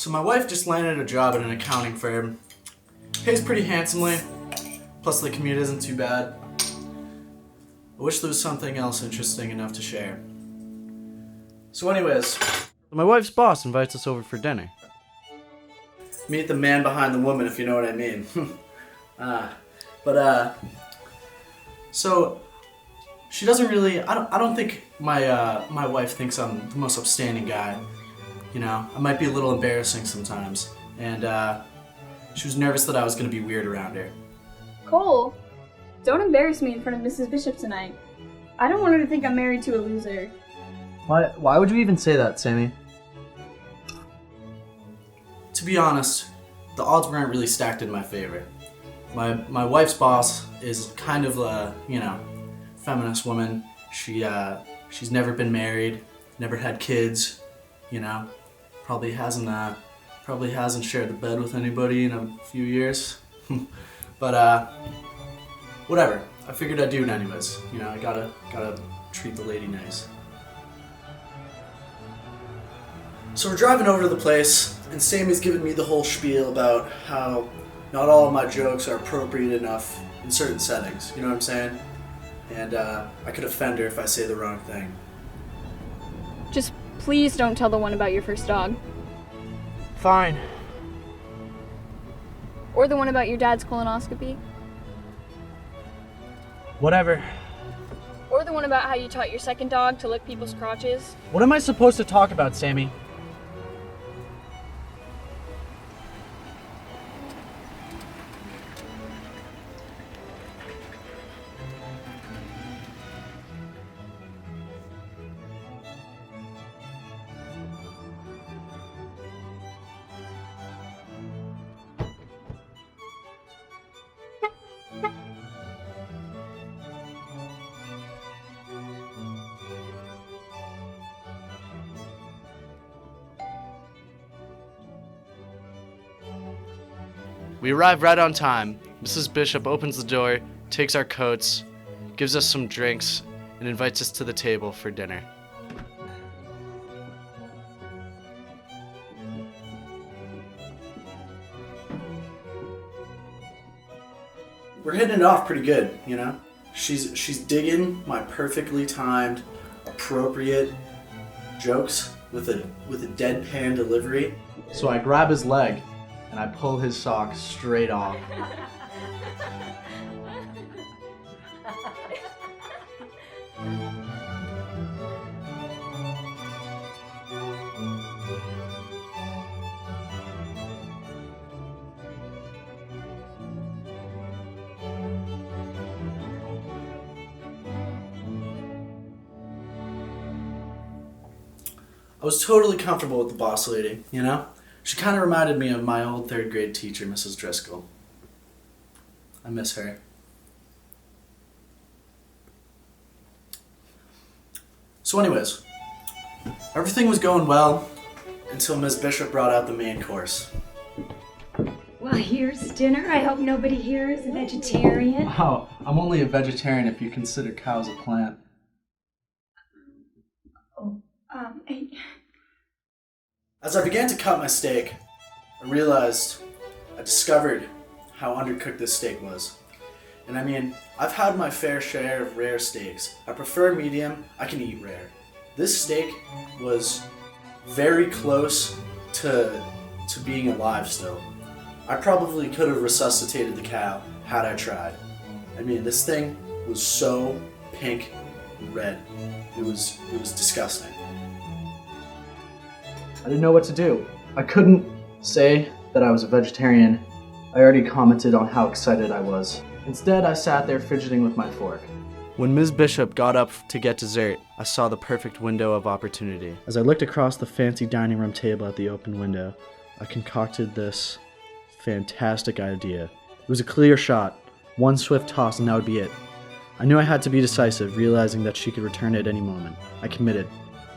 So my wife just landed a job at an accounting firm. Pays pretty handsomely, plus the commute isn't too bad. I wish there was something else interesting enough to share. So anyways, my wife's boss invites us over for dinner. Meet the man behind the woman, if you know what I mean. So she doesn't really. I don't think my wife thinks I'm the most upstanding guy. You know, I might be a little embarrassing sometimes, and she was nervous that I was gonna be weird around her. Cole, don't embarrass me in front of Mrs. Bishop tonight. I don't want her to think I'm married to a loser. Why would you even say that, Sammy? To be honest, the odds weren't really stacked in my favor. My wife's boss is kind of a, feminist woman. She's never been married, never had kids, probably hasn't shared the bed with anybody in a few years. But whatever. I figured I'd do it anyways. I gotta treat the lady nice. So we're driving over to the place, and Sammy's giving me the whole spiel about how not all of my jokes are appropriate enough in certain settings. You know what I'm saying? And I could offend her if I say the wrong thing. Just please don't tell the one about your first dog. Fine. Or the one about your dad's colonoscopy. Whatever. Or the one about how you taught your second dog to lick people's crotches. What am I supposed to talk about, Sammy? We arrive right on time. Mrs. Bishop opens the door, takes our coats, gives us some drinks, and invites us to the table for dinner. We're hitting it off pretty good, She's digging my perfectly timed, appropriate jokes with a deadpan delivery. So I grab his leg and I pull his sock straight off. I was totally comfortable with the boss lady, She kind of reminded me of my old third grade teacher, Mrs. Driscoll. I miss her. So anyways, everything was going well until Ms. Bishop brought out the main course. Well, here's dinner. I hope nobody here is a vegetarian. Wow, I'm only a vegetarian if you consider cows a plant. As I began to cut my steak, I discovered how undercooked this steak was. And I've had my fair share of rare steaks. I prefer medium, I can eat rare. This steak was very close to being alive still. I probably could have resuscitated the cow had I tried. This thing was so pink and red. It was disgusting. I didn't know what to do. I couldn't say that I was a vegetarian. I already commented on how excited I was. Instead, I sat there fidgeting with my fork. When Ms. Bishop got up to get dessert, I saw the perfect window of opportunity. As I looked across the fancy dining room table at the open window, I concocted this fantastic idea. It was a clear shot, one swift toss, and that would be it. I knew I had to be decisive, realizing that she could return at any moment. I committed.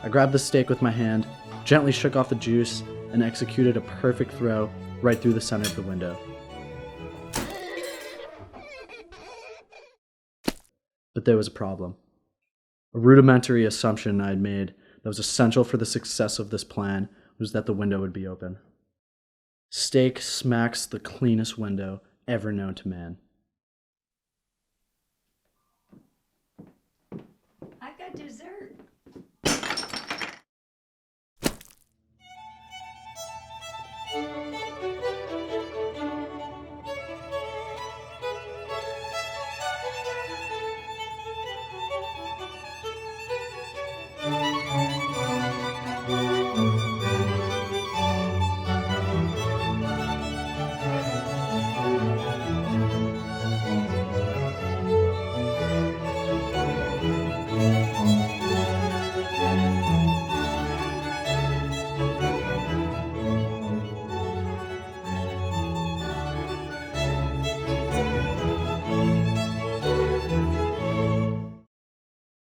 I grabbed the steak with my hand, gently shook off the juice, and executed a perfect throw right through the center of the window. But there was a problem. A rudimentary assumption I had made that was essential for the success of this plan was that the window would be open. Steak smacks the cleanest window ever known to man.